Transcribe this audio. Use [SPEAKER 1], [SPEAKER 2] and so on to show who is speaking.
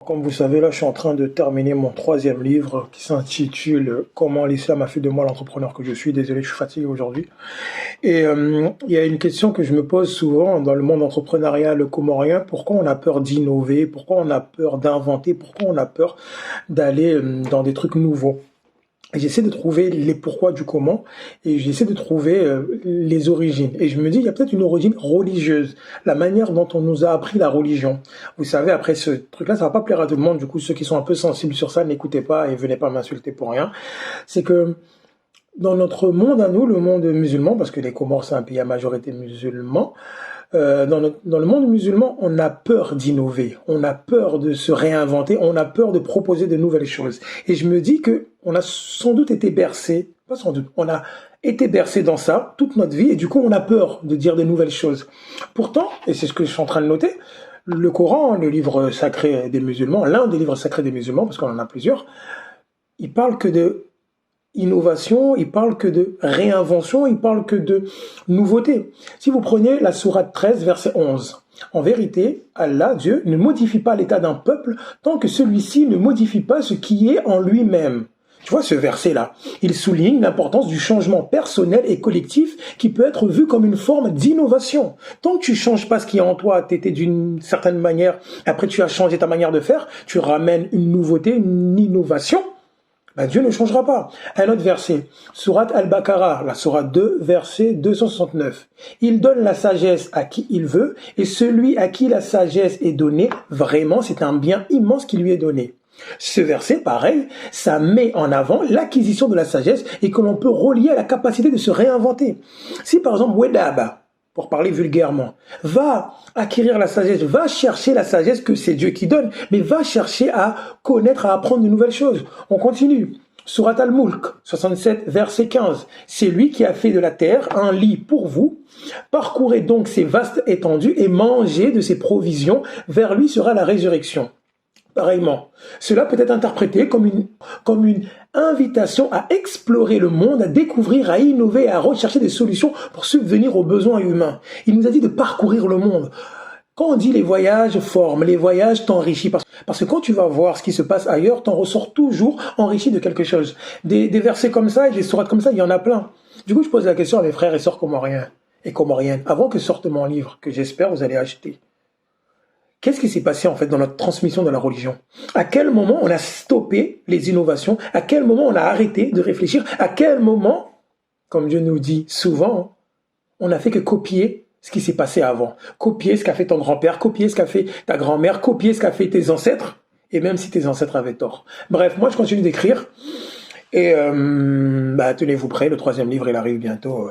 [SPEAKER 1] comme vous savez, là, je suis en train de terminer mon troisième livre qui s'intitule Comment l'islam a fait de moi l'entrepreneur que je suis. Désolé, je suis fatigué aujourd'hui. Et il y a une question que je me pose souvent dans le monde entrepreneurial comorien. Pourquoi on a peur d'innover? Pourquoi on a peur d'inventer? Pourquoi on a peur d'aller dans des trucs nouveaux? Et j'essaie de trouver les pourquoi du comment et j'essaie de trouver les origines. Et je me dis, il y a peut-être une origine religieuse, la manière dont on nous a appris la religion. Vous savez, après ce truc-là, ça va pas plaire à tout le monde. Du coup, ceux qui sont un peu sensibles sur ça, n'écoutez pas et venez pas m'insulter pour rien. C'est que dans notre monde à nous, le monde musulman, parce que les Comores, c'est un pays à majorité musulman, dans le monde musulman, on a peur d'innover, on a peur de se réinventer, on a peur de proposer de nouvelles choses. Et je me dis que on a sans doute été bercé, pas sans doute, on a été bercé dans ça toute notre vie et du coup on a peur de dire de nouvelles choses. Pourtant, et c'est ce que je suis en train de noter, le Coran, le livre sacré des musulmans, l'un des livres sacrés des musulmans, parce qu'on en a plusieurs, il parle que de innovation, il parle que de réinvention, il parle que de nouveauté. Si vous prenez la sourate 13, verset 11, en vérité, Allah, Dieu, ne modifie pas l'état d'un peuple tant que celui-ci ne modifie pas ce qui est en lui-même. Tu vois ce verset-là, il souligne l'importance du changement personnel et collectif qui peut être vu comme une forme d'innovation. Tant que tu changes pas ce qui est en toi, tu étais d'une certaine manière, après tu as changé ta manière de faire, tu ramènes une nouveauté, une innovation, Dieu ne changera pas. Un autre verset, sourate Al-Baqarah, la sourate 2, verset 269. Il donne la sagesse à qui il veut, et celui à qui la sagesse est donnée, vraiment, c'est un bien immense qui lui est donné. Ce verset, pareil, ça met en avant l'acquisition de la sagesse et que l'on peut relier à la capacité de se réinventer. Si par exemple, Wedab, pour parler vulgairement, va acquérir la sagesse, va chercher la sagesse que c'est Dieu qui donne, mais va chercher à connaître, à apprendre de nouvelles choses. On continue. Surat Al-Mulk, 67, verset 15. C'est lui qui a fait de la terre un lit pour vous. Parcourez donc ces vastes étendues et mangez de ses provisions. Vers lui sera la résurrection. Pareillement, cela peut être interprété comme une invitation à explorer le monde, à découvrir, à innover, à rechercher des solutions pour subvenir aux besoins humains. Il nous a dit de parcourir le monde. Quand on dit les voyages forment, les voyages t'enrichissent, parce que quand tu vas voir ce qui se passe ailleurs, t'en ressors toujours enrichi de quelque chose. Des versets comme ça et des sourates comme ça, il y en a plein. Du coup, je pose la question à mes frères et sœurs comoriens et comoriennes, avant que sorte mon livre, que j'espère vous allez acheter. Qu'est-ce qui s'est passé en fait dans notre transmission de la religion? À quel moment on a stoppé les innovations? À quel moment on a arrêté de réfléchir? À quel moment, comme Dieu nous dit souvent, on n'a fait que copier ce qui s'est passé avant? Copier ce qu'a fait ton grand-père, copier ce qu'a fait ta grand-mère, copier ce qu'a fait tes ancêtres, et même si tes ancêtres avaient tort. Bref, moi je continue d'écrire, et tenez-vous prêts, le troisième livre il arrive bientôt.